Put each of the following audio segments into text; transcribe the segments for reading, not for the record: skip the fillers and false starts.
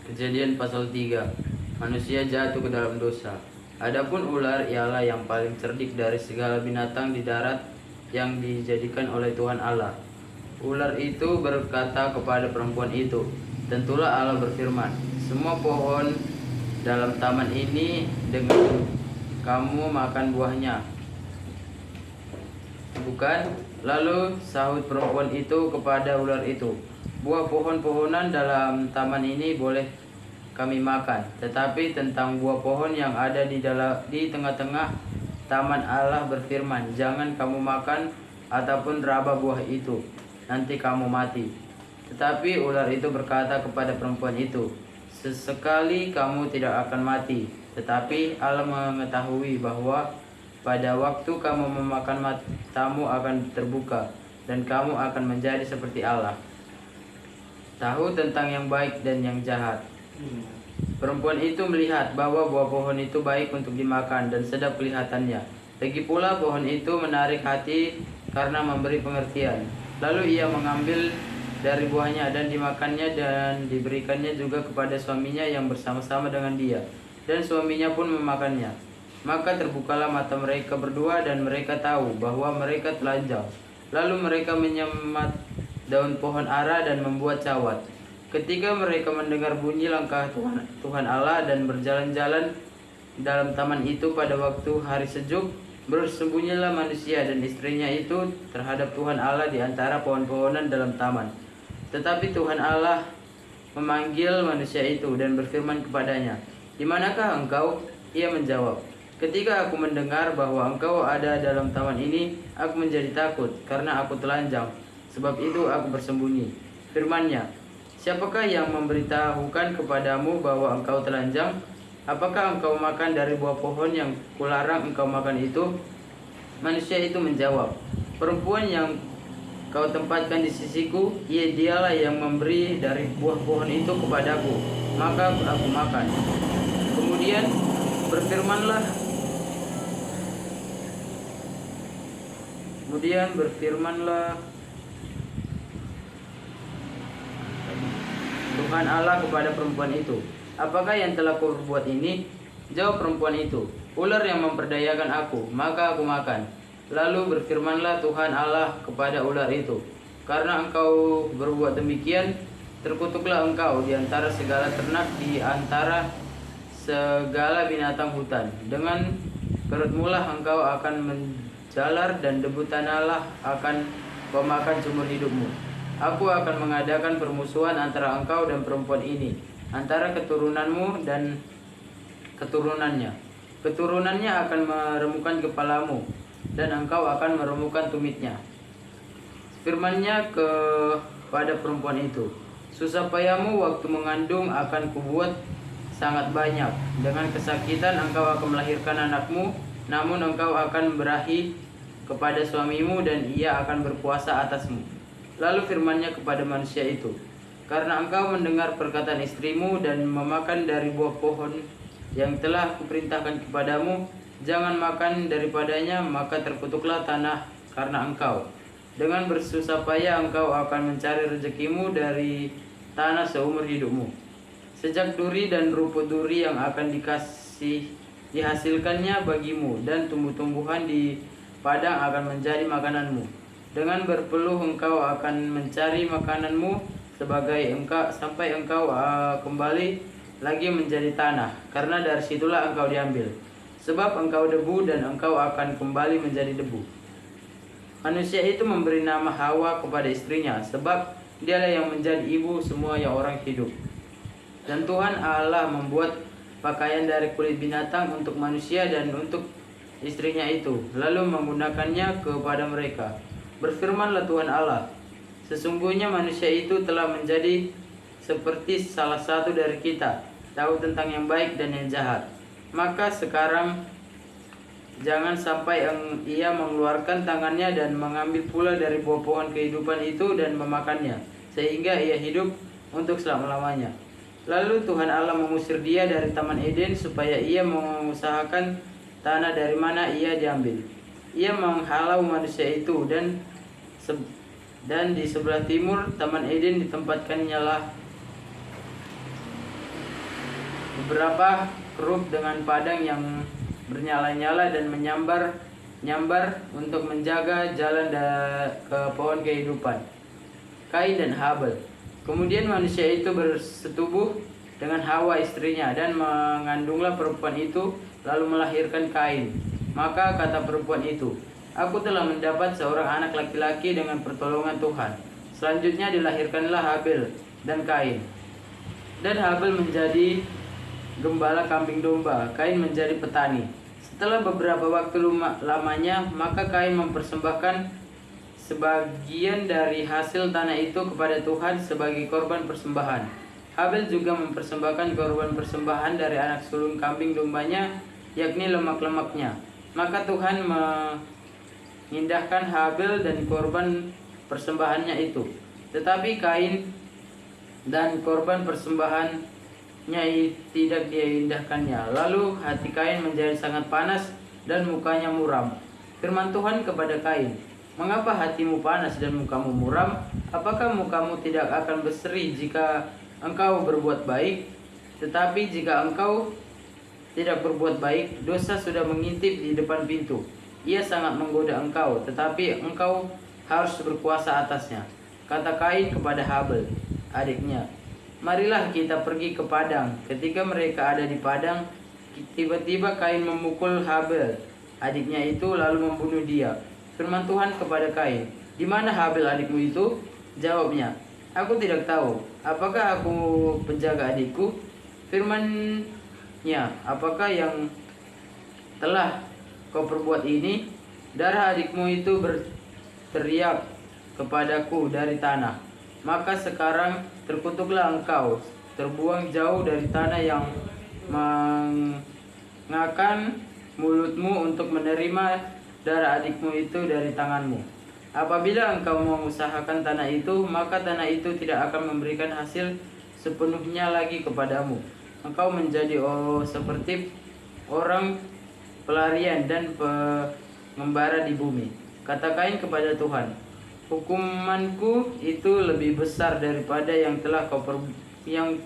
Kejadian pasal 3. Manusia jatuh ke dalam dosa. Adapun ular ialah yang paling cerdik dari segala binatang di darat yang dijadikan oleh Tuhan Allah. Ular itu berkata kepada perempuan itu, "Tentulah Allah berfirman, semua pohon dalam taman ini dengan kamu makan buahnya, bukan?" Lalu sahut perempuan itu kepada ular itu, "Buah pohon-pohonan dalam taman ini boleh kami makan, tetapi tentang buah pohon yang ada di tengah-tengah taman Allah berfirman, jangan kamu makan ataupun raba buah itu, nanti kamu mati." Tetapi ular itu berkata kepada perempuan itu, "Sesekali kamu tidak akan mati, tetapi Allah mengetahui bahwa pada waktu kamu memakan matamu akan terbuka, dan kamu akan menjadi seperti Allah, tahu tentang yang baik dan yang jahat." Perempuan itu melihat bahwa buah pohon itu baik untuk dimakan dan sedap kelihatannya. Lagi pula pohon itu menarik hati karena memberi pengertian. Lalu ia mengambil dari buahnya dan dimakannya, dan diberikannya juga kepada suaminya yang bersama-sama dengan dia. Dan suaminya pun memakannya. Maka terbukalah mata mereka berdua dan mereka tahu bahwa mereka telanjang. Lalu mereka menyemat daun pohon ara dan membuat cawat. Ketika mereka mendengar bunyi langkah Tuhan Allah dan berjalan-jalan dalam taman itu pada waktu hari sejuk, bersembunyilah manusia dan istrinya itu terhadap Tuhan Allah di antara pohon-pohonan dalam taman. Tetapi Tuhan Allah memanggil manusia itu dan berfirman kepadanya, "Di manakah engkau?" Ia menjawab, "Ketika aku mendengar bahwa engkau ada dalam taman ini, aku menjadi takut karena aku telanjang. Sebab itu aku bersembunyi." Firman-Nya, "Siapakah yang memberitahukan kepadamu bahwa engkau telanjang? Apakah engkau makan dari buah pohon yang kularang engkau makan itu?" Manusia itu menjawab, "Perempuan yang kau tempatkan di sisiku, dialah yang memberi dari buah pohon itu kepadaku, maka aku makan." Kemudian berfirmanlah Tuhan Allah kepada perempuan itu, "Apakah yang telah kau perbuat ini?" Jawab perempuan itu, "Ular yang memperdayakan aku, maka aku makan." Lalu berfirmanlah Tuhan Allah kepada ular itu, "Karena engkau berbuat demikian, terkutuklah engkau di antara segala ternak, di antara segala binatang hutan. Dengan perutmulah engkau akan menjalar, dan debu tanahlah akan kau makan seumur hidupmu. Aku akan mengadakan permusuhan antara engkau dan perempuan ini, antara keturunanmu dan keturunannya. Keturunannya akan meremukkan kepalamu, dan engkau akan meremukkan tumitnya." Firman-Nya kepada perempuan itu, "Susah payahmu waktu mengandung akan kubuat sangat banyak. Dengan kesakitan engkau akan melahirkan anakmu, namun engkau akan berahi kepada suamimu dan ia akan berkuasa atasmu." Lalu firman-Nya kepada manusia itu, "Karena engkau mendengar perkataan istrimu dan memakan dari buah pohon yang telah kuperintahkan kepadamu, jangan makan daripadanya, maka terkutuklah tanah karena engkau. Dengan bersusah payah engkau akan mencari rezekimu dari tanah seumur hidupmu. Sejak duri dan rumput duri yang akan dihasilkannya bagimu, dan tumbuh-tumbuhan di padang akan menjadi makananmu. Dengan berpeluh engkau akan mencari makananmu sampai engkau kembali lagi menjadi tanah, karena dari situlah engkau diambil. Sebab engkau debu dan engkau akan kembali menjadi debu." Manusia itu memberi nama Hawa kepada istrinya, sebab dialah yang menjadi ibu semua yang orang hidup. Dan Tuhan Allah membuat pakaian dari kulit binatang untuk manusia dan untuk istrinya itu, lalu menggunakannya kepada mereka. Berfirmanlah Tuhan Allah, "Sesungguhnya manusia itu telah menjadi seperti salah satu dari kita, tahu tentang yang baik dan yang jahat. Maka sekarang jangan sampai ia mengeluarkan tangannya dan mengambil pula dari buah pohon kehidupan itu dan memakannya, sehingga ia hidup untuk selama-lamanya." Lalu Tuhan Allah mengusir dia dari Taman Eden supaya ia mengusahakan tanah dari mana ia diambil. Ia menghalau manusia itu, dan di sebelah timur Taman Eden ditempatkannya lah beberapa kerub dengan padang yang bernyala-nyala dan menyambar untuk menjaga jalan ke pohon kehidupan. Kain dan Habel. Kemudian manusia itu bersetubuh dengan Hawa istrinya dan mengandunglah perempuan itu lalu melahirkan Kain. Maka kata perempuan itu, "Aku telah mendapat seorang anak laki-laki dengan pertolongan Tuhan." Selanjutnya dilahirkanlah Habel dan Kain. Dan Habel menjadi gembala kambing domba, Kain menjadi petani. Setelah beberapa waktu lamanya, maka Kain mempersembahkan sebagian dari hasil tanah itu kepada Tuhan sebagai korban persembahan. Habel juga mempersembahkan korban persembahan dari anak sulung kambing dombanya, yakni lemak-lemaknya. Maka Tuhan mengindahkan Habel dan korban persembahannya itu. Tetapi Kain dan korban persembahannya tidak dia indahkannya. Lalu hati Kain menjadi sangat panas dan mukanya muram. Firman Tuhan kepada Kain, "Mengapa hatimu panas dan mukamu muram? Apakah mukamu tidak akan berseri jika engkau berbuat baik? Tetapi jika engkau tidak berbuat baik, dosa sudah mengintip di depan pintu. Ia sangat menggoda engkau, tetapi engkau harus berkuasa atasnya." Kata Kain kepada Habel, adiknya, "Marilah kita pergi ke padang." Ketika mereka ada di padang, tiba-tiba Kain memukul Habel, adiknya itu, lalu membunuh dia. Firman Tuhan kepada Kain, "Di mana Habel adikmu itu?" Jawabnya, "Aku tidak tahu. Apakah aku penjaga adikku?" Firman-Nya, "Apakah yang telah kau perbuat ini? Darah adikmu itu berteriak kepadaku dari tanah. Maka sekarang terkutuklah engkau, terbuang jauh dari tanah yang mengakan mulutmu untuk menerima darah adikmu itu dari tanganmu. Apabila engkau mengusahakan tanah itu, maka tanah itu tidak akan memberikan hasil sepenuhnya lagi kepadamu. Engkau menjadi seperti orang pelarian dan pengembara di bumi." Kata Kain kepada Tuhan, "Hukumanku itu lebih besar daripada yang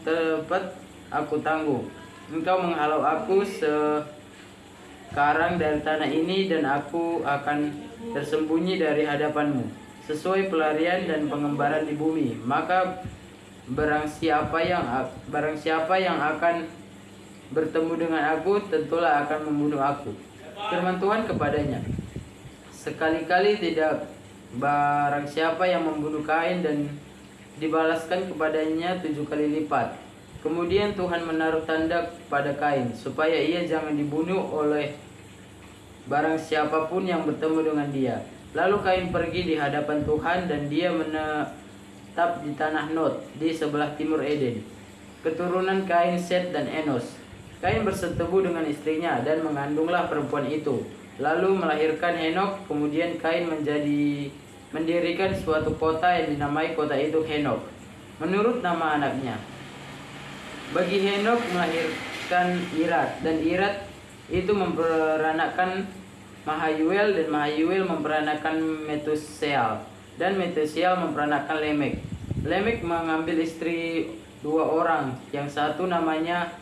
tepat aku tanggung. Engkau menghalau aku sekarang dari tanah ini, dan aku akan tersembunyi dari hadapanmu, sesuai pelarian dan pengembaraan di bumi. Maka barang siapa yang akan bertemu dengan aku, tentulah akan membunuh aku." Firman Tuhan kepadanya, "Sekali-kali tidak. Barang siapa yang membunuh Kain dan dibalaskan kepadanya 7 kali lipat." Kemudian Tuhan menaruh tanda pada Kain, supaya ia jangan dibunuh oleh barang siapapun yang bertemu dengan dia. Lalu Kain pergi di hadapan Tuhan, dan dia menetap di tanah Nod di sebelah timur Eden. Keturunan Kain, Set dan Enos. Kain bersetubuh dengan istrinya dan mengandunglah perempuan itu, lalu melahirkan Henok. Kemudian Kain mendirikan suatu kota yang dinamai kota itu Henok, menurut nama anaknya. Bagi Henok melahirkan Irat, dan Irat itu memperanakkan Mahayuel, dan Mahayuel memperanakkan Metuseal, dan Metuseal memperanakkan Lemek. Lemek mengambil istri 2 orang, yang satu namanya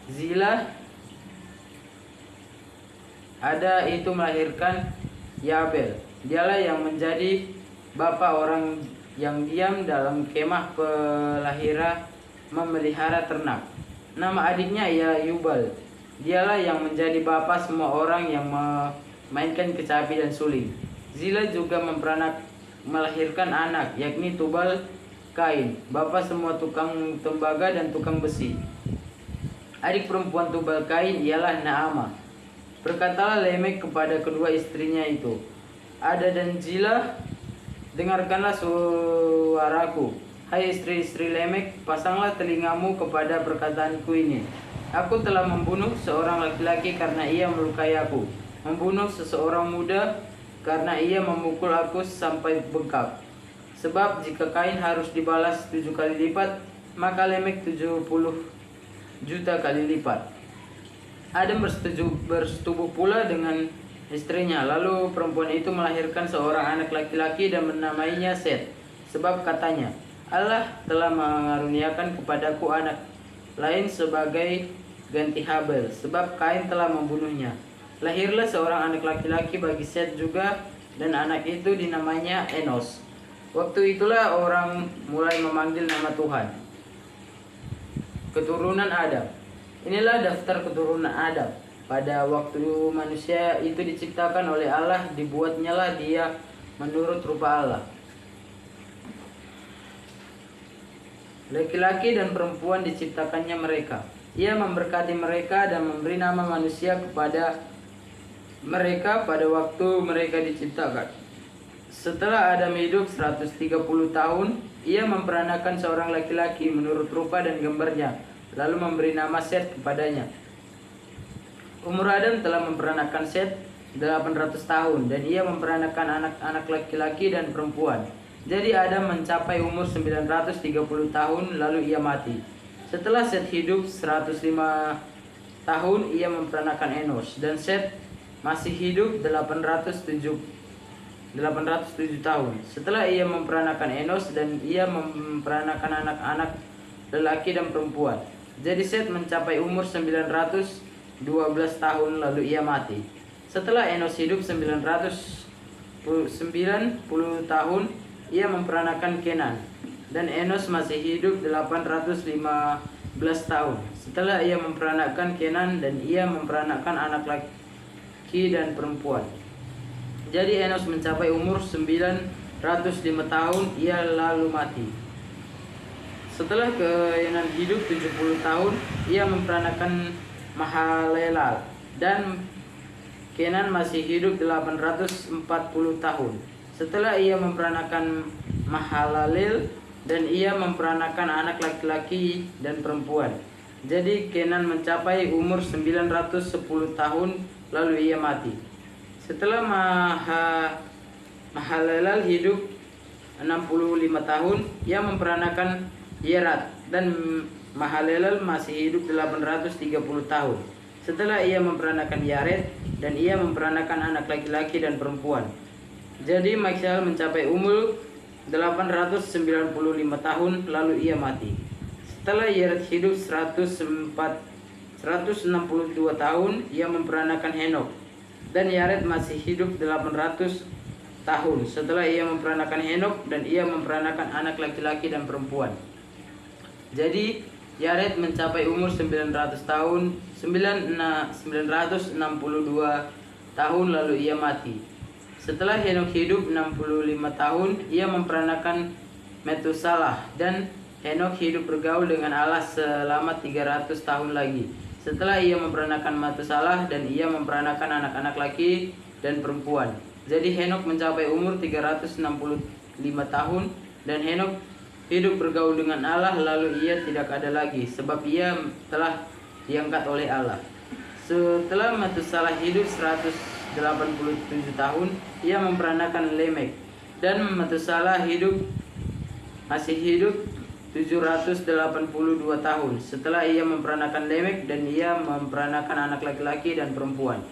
Zillah. Ada itu melahirkan Yabel. Dialah yang menjadi bapa orang yang diam dalam kemah pelahira memelihara ternak. Nama adiknya ialah Yubal. Dialah yang menjadi bapa semua orang yang memainkan kecapi dan suling. Zillah juga melahirkan anak, yakni Tubal Kain, bapa semua tukang tembaga dan tukang besi. Adik perempuan Tubal Kain ialah Naamah. Berkatalah Lemek kepada kedua istrinya itu, "Ada dan Zillah, dengarkanlah suaraku. Hai istri-istri Lemek, pasanglah telingamu kepada perkataanku ini. Aku telah membunuh seorang laki-laki karena ia melukai aku, membunuh seseorang muda karena ia memukul aku sampai bengkak. Sebab jika Kain harus dibalas 7 kali lipat, maka Lemek 70 juta kali lipat." Adam bersetubuh pula dengan istrinya. Lalu perempuan itu melahirkan seorang anak laki-laki dan menamainya Set. Sebab katanya, "Allah telah mengaruniakan kepadaku anak lain sebagai ganti Habel, sebab Kain telah membunuhnya. Lahirlah seorang anak laki-laki bagi Set juga, dan anak itu dinamainya Enos. Waktu itulah orang mulai memanggil nama Tuhan. Keturunan Adam. Inilah daftar keturunan Adam. Pada waktu manusia itu diciptakan oleh Allah, dibuatnyalah dia menurut rupa Allah. Laki-laki dan perempuan diciptakannya mereka. Ia memberkati mereka dan memberi nama manusia kepada mereka pada waktu mereka diciptakan. Setelah Adam hidup 130 tahun, ia memperanakan seorang laki-laki menurut rupa dan gambarnya, lalu memberi nama Set kepadanya. Umur Adam telah memperanakan Set 800 tahun, dan ia memperanakan anak-anak laki-laki dan perempuan. Jadi Adam mencapai umur 930 tahun, lalu ia mati. Setelah Set hidup 105 tahun, ia memperanakan Enos, dan Set masih hidup 807 tahun. Setelah ia memperanakan Enos, dan ia memperanakan anak-anak lelaki dan perempuan. Jadi Set mencapai umur 912 tahun, lalu ia mati. Setelah Enos hidup 990 tahun, ia memperanakan Kenan, dan Enos masih hidup 815 tahun. Setelah ia memperanakan Kenan, dan ia memperanakan anak laki dan perempuan. Jadi Enos mencapai umur 905 tahun, ia lalu mati. Setelah Kenan hidup 70 tahun, ia memperanakan Mahalalel, dan Kenan masih hidup 840 tahun. Setelah ia memperanakan Mahalalel, dan ia memperanakan anak laki-laki dan perempuan. Jadi Kenan mencapai umur 910 tahun, lalu ia mati. Setelah Mahalalel hidup 65 tahun, ia memperanakan Yerat, dan Mahalalel masih hidup 830 tahun. Setelah ia memperanakan Yared, dan ia memperanakan anak laki-laki dan perempuan. Jadi Maksal mencapai umur 895 tahun, lalu ia mati. Setelah Yared hidup 162 tahun, ia memperanakan Henok, dan Yared masih hidup 800 tahun. Setelah ia memperanakan Henok, dan ia memperanakan anak laki-laki dan perempuan. Jadi Yared mencapai umur 900 tahun, 962 tahun, lalu ia mati. Setelah Henok hidup 65 tahun, ia memperanakan Metusalah, dan Henok hidup bergaul dengan Allah selama 300 tahun lagi. Setelah ia memperanakan Metusalah, dan ia memperanakan anak-anak laki dan perempuan. Jadi Henok mencapai umur 365 tahun, dan Henok hidup bergaul dengan Allah, lalu ia tidak ada lagi, sebab ia telah diangkat oleh Allah. Setelah Metusalah hidup 187 tahun, ia memperanakan Lemek, dan Metusalah masih hidup 782 tahun. Setelah ia memperanakan Lemek, dan ia memperanakan anak laki-laki dan perempuan.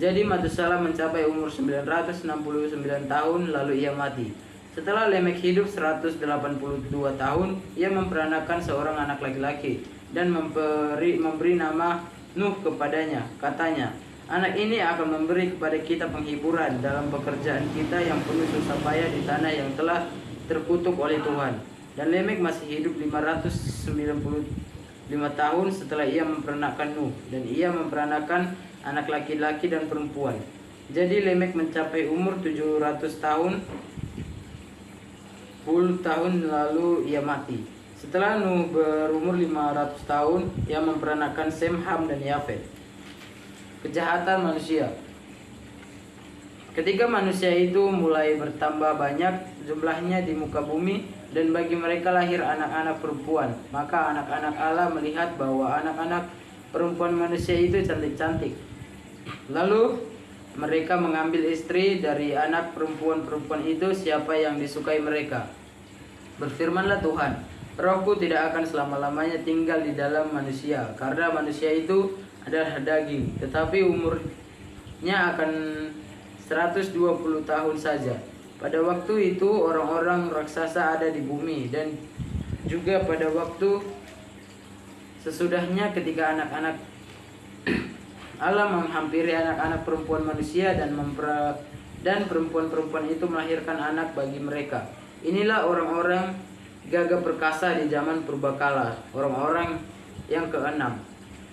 Jadi Metusalah mencapai umur 969 tahun, lalu ia mati. Setelah Lemek hidup 182 tahun, ia memperanakan seorang anak laki-laki, dan memberi nama Nuh kepadanya. Katanya, anak ini akan memberi kepada kita penghiburan dalam pekerjaan kita yang penuh susah payah di tanah yang telah terkutuk oleh Tuhan. Dan Lemek masih hidup 595 tahun setelah ia memperanakan Nuh, dan ia memperanakan anak laki-laki dan perempuan. Jadi Lemek mencapai umur 700 tahun, 10 tahun, lalu ia mati. Setelah Nuh berumur 500 tahun, ia memperanakan Sem, Ham, dan Yafet. Kejahatan manusia. Ketika manusia itu mulai bertambah banyak jumlahnya di muka bumi, dan bagi mereka lahir anak-anak perempuan, maka anak-anak Allah melihat bahwa anak-anak perempuan manusia itu cantik-cantik. Lalu mereka mengambil istri dari anak perempuan-perempuan itu siapa yang disukai mereka. Berfirmanlah Tuhan, Rohku tidak akan selama-lamanya tinggal di dalam manusia, karena manusia itu adalah daging, tetapi umurnya akan 120 tahun saja. Pada waktu itu orang-orang raksasa ada di bumi, dan juga pada waktu Sesudahnya ketika anak-anak Allah menghampiri anak-anak perempuan manusia dan perempuan-perempuan itu melahirkan anak bagi mereka. Inilah orang-orang gagah perkasa di zaman purbakala, orang-orang yang keenam.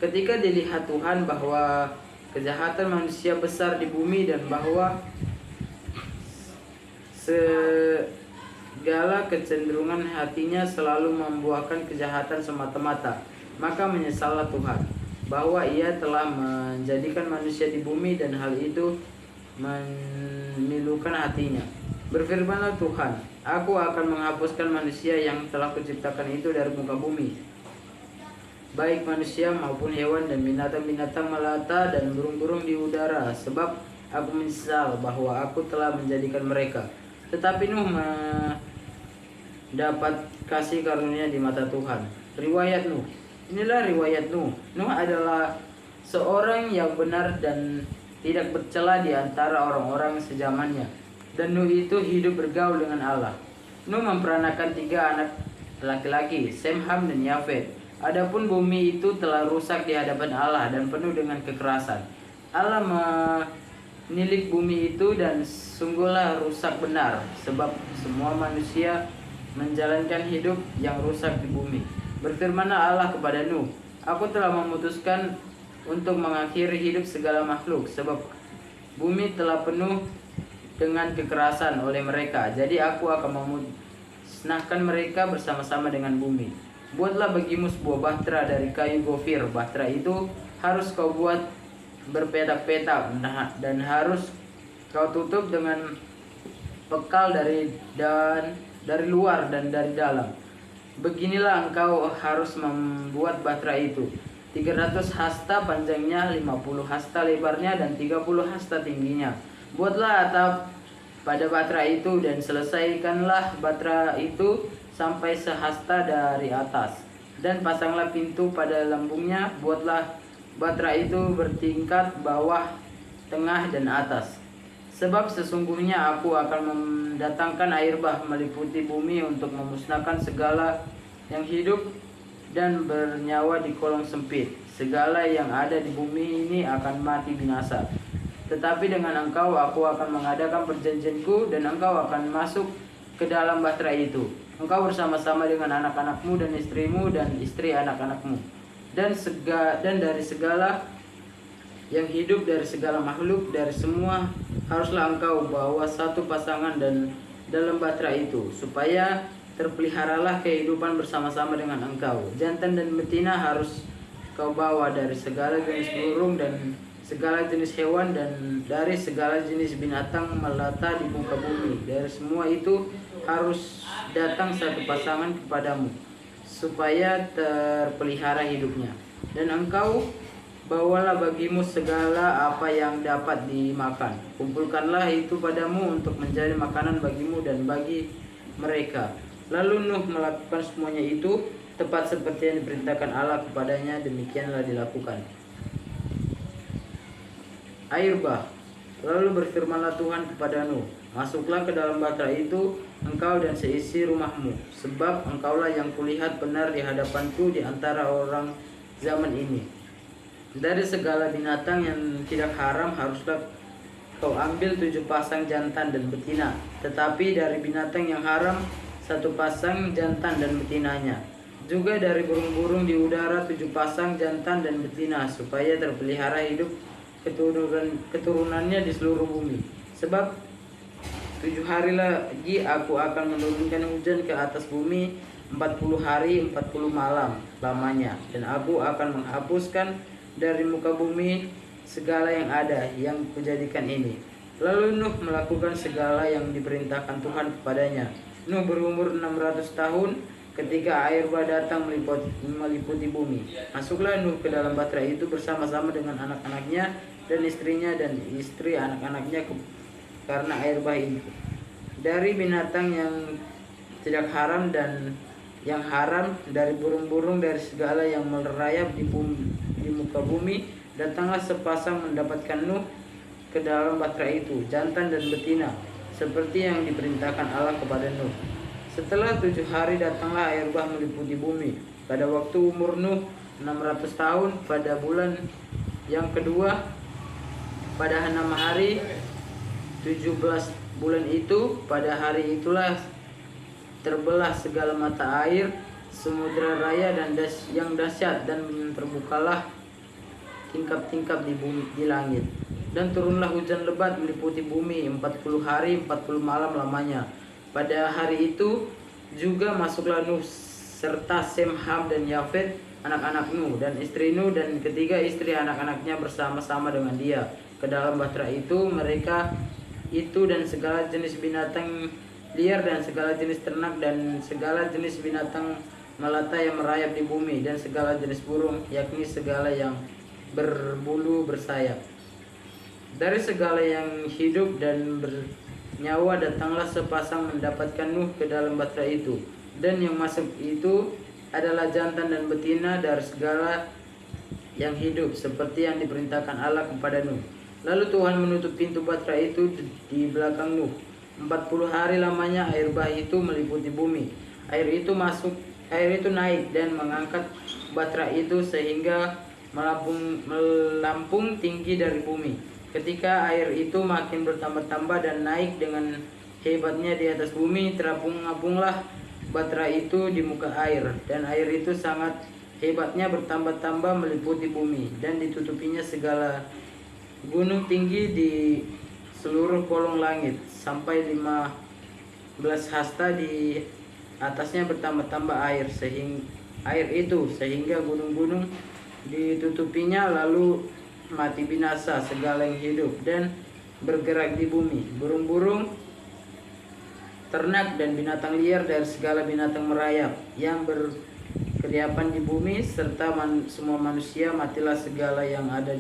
Ketika dilihat Tuhan bahwa kejahatan manusia besar di bumi dan bahwa segala kecenderungan hatinya selalu membuahkan kejahatan semata-mata, maka menyesallah Tuhan bahwa Ia telah menjadikan manusia di bumi dan hal itu memilukan hatinya. Berfirmanlah Tuhan, Aku akan menghapuskan manusia yang telah kuciptakan itu dari muka bumi, baik manusia maupun hewan dan binatang-binatang melata dan burung-burung di udara, sebab aku menyesal bahwa aku telah menjadikan mereka. Tetapi Nuh mendapat kasih karunia di mata Tuhan. Riwayat Nuh. Inilah riwayat Nuh. Nuh adalah seorang yang benar dan tidak bercela di antara orang-orang sezamannya. Dan Nuh itu hidup bergaul dengan Allah. Nuh memperanakan 3 anak laki-laki, Sem, Ham, dan Yafet. Adapun bumi itu telah rusak di hadapan Allah dan penuh dengan kekerasan. Allah menilik bumi itu dan sungguhlah rusak benar, sebab semua manusia menjalankan hidup yang rusak di bumi. Berfirmanlah Allah kepada Nuh, Aku telah memutuskan untuk mengakhiri hidup segala makhluk, sebab bumi telah penuh dengan kekerasan oleh mereka. Jadi aku akan memusnahkan mereka bersama-sama dengan bumi. Buatlah bagimu sebuah bahtera dari kayu gofir. Bahtera itu harus kau buat berpetak-petak dan harus kau tutup dengan pekal dari luar dan dari dalam. Beginilah engkau harus membuat bahtera itu. 300 hasta panjangnya, 50 hasta lebarnya, dan 30 hasta tingginya. Buatlah atap pada bahtera itu dan selesaikanlah bahtera itu sampai sehasta dari atas. Dan pasanglah pintu pada lambungnya. Buatlah bahtera itu bertingkat bawah, tengah, dan atas. Sebab sesungguhnya aku akan mendatangkan air bah meliputi bumi untuk memusnahkan segala yang hidup dan bernyawa di kolong sempit. Segala yang ada di bumi ini akan mati binasa. Tetapi dengan engkau aku akan mengadakan perjanjianku dan engkau akan masuk ke dalam bahtera itu. Engkau bersama-sama dengan anak-anakmu dan istrimu dan istri anak-anakmu. Dan dari segala yang hidup, dari segala makhluk, dari semua haruslah engkau bawa satu pasangan dan dalam bahtera itu, supaya terpeliharalah kehidupan bersama-sama dengan engkau. Jantan dan betina harus kau bawa dari segala jenis burung dan segala jenis hewan dan dari segala jenis binatang melata di muka bumi. Dari semua itu harus datang satu pasangan kepadamu, supaya terpelihara hidupnya. Dan engkau bawalah bagimu segala apa yang dapat dimakan. Kumpulkanlah itu padamu untuk menjadi makanan bagimu dan bagi mereka. Lalu Nuh melakukan semuanya itu tepat seperti yang diperintahkan Allah kepadanya. Demikianlah dilakukan. Air bah. Lalu berfirmanlah Tuhan kepada Nuh, Masuklah ke dalam bahtera itu, engkau dan seisi rumahmu, sebab engkaulah yang kulihat benar di hadapanku di antara orang zaman ini. Dari segala binatang yang tidak haram haruslah kau ambil 7 pasang jantan dan betina. Tetapi dari binatang yang haram 1 pasang jantan dan betinanya. Juga dari burung-burung di udara 7 pasang jantan dan betina, supaya terpelihara hidup keturunannya di seluruh bumi. Sebab 7 hari lagi aku akan menurunkan hujan ke atas bumi 40 hari 40 malam lamanya. Dan aku akan menghapuskan dari muka bumi segala yang ada yang kujadikan ini. Lalu Nuh melakukan segala yang diperintahkan Tuhan kepadanya. Nuh berumur 600 tahun ketika air bah datang meliputi bumi. Masuklah Nuh ke dalam bahtera itu bersama-sama dengan anak-anaknya dan istrinya dan istri anak-anaknya karena air bah itu. Dari binatang yang tidak haram dan yang haram, dari burung-burung, dari segala yang merayap di muka bumi, datanglah sepasang mendapatkan Nuh ke dalam bahtera itu, jantan dan betina, seperti yang diperintahkan Allah kepada Nuh. Setelah 7 hari datanglah air bah meliputi bumi. Pada waktu umur Nuh 600 tahun. Pada bulan yang kedua, pada 6 hari 17 bulan itu, pada hari itulah terbelah segala mata air samudra raya dan yang dahsyat, dan terbukalah tingkap-tingkap di bumi, di langit, dan turunlah hujan lebat meliputi bumi 40 hari 40 malam lamanya. Pada hari itu juga masuklah Nuh serta Sem, Ham dan Yafet, anak-anak Nuh dan istri Nuh dan ketiga istri anak-anaknya bersama-sama dengan dia ke dalam bahtera itu. Mereka itu dan segala jenis binatang liar dan segala jenis ternak dan segala jenis binatang melata yang merayap di bumi dan segala jenis burung, yakni segala yang berbulu bersayap. Dari segala yang hidup dan bernyawa datanglah sepasang mendapatkan Nuh ke dalam bahtera itu, dan yang masuk itu adalah jantan dan betina dari segala yang hidup, seperti yang diperintahkan Allah kepada Nuh. Lalu Tuhan menutup pintu bahtera itu di belakang Nuh. 40 hari lamanya air bah itu meliputi bumi. Air itu naik dan mengangkat bahtera itu sehingga melampung tinggi dari bumi. Ketika air itu makin bertambah-tambah dan naik dengan hebatnya di atas bumi, terapung-apunglah bahtera itu di muka air, dan air itu sangat hebatnya bertambah-tambah meliputi bumi, dan ditutupinya segala gunung tinggi di seluruh kolong langit sampai 15 hasta di atasnya bertambah-tambah air sehingga gunung-gunung ditutupinya. Lalu mati binasa segala yang hidup dan bergerak di bumi, burung-burung, ternak dan binatang liar dari segala binatang merayap yang berkeriapan di bumi, serta semua manusia. Matilah segala yang ada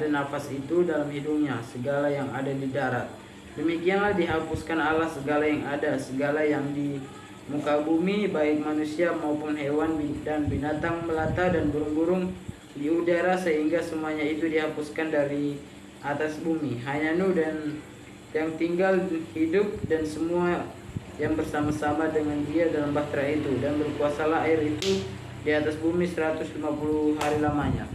nafas itu dalam hidungnya, segala yang ada di darat. Demikianlah dihapuskan Allah segala yang ada, segala yang di muka bumi, baik manusia maupun hewan dan binatang melata dan burung-burung di udara, sehingga semuanya itu dihapuskan dari atas bumi. Hanya Nuh dan yang tinggal hidup dan semua yang bersama-sama dengan dia dalam bahtera itu, dan berkuasalah air itu di atas bumi 150 hari lamanya.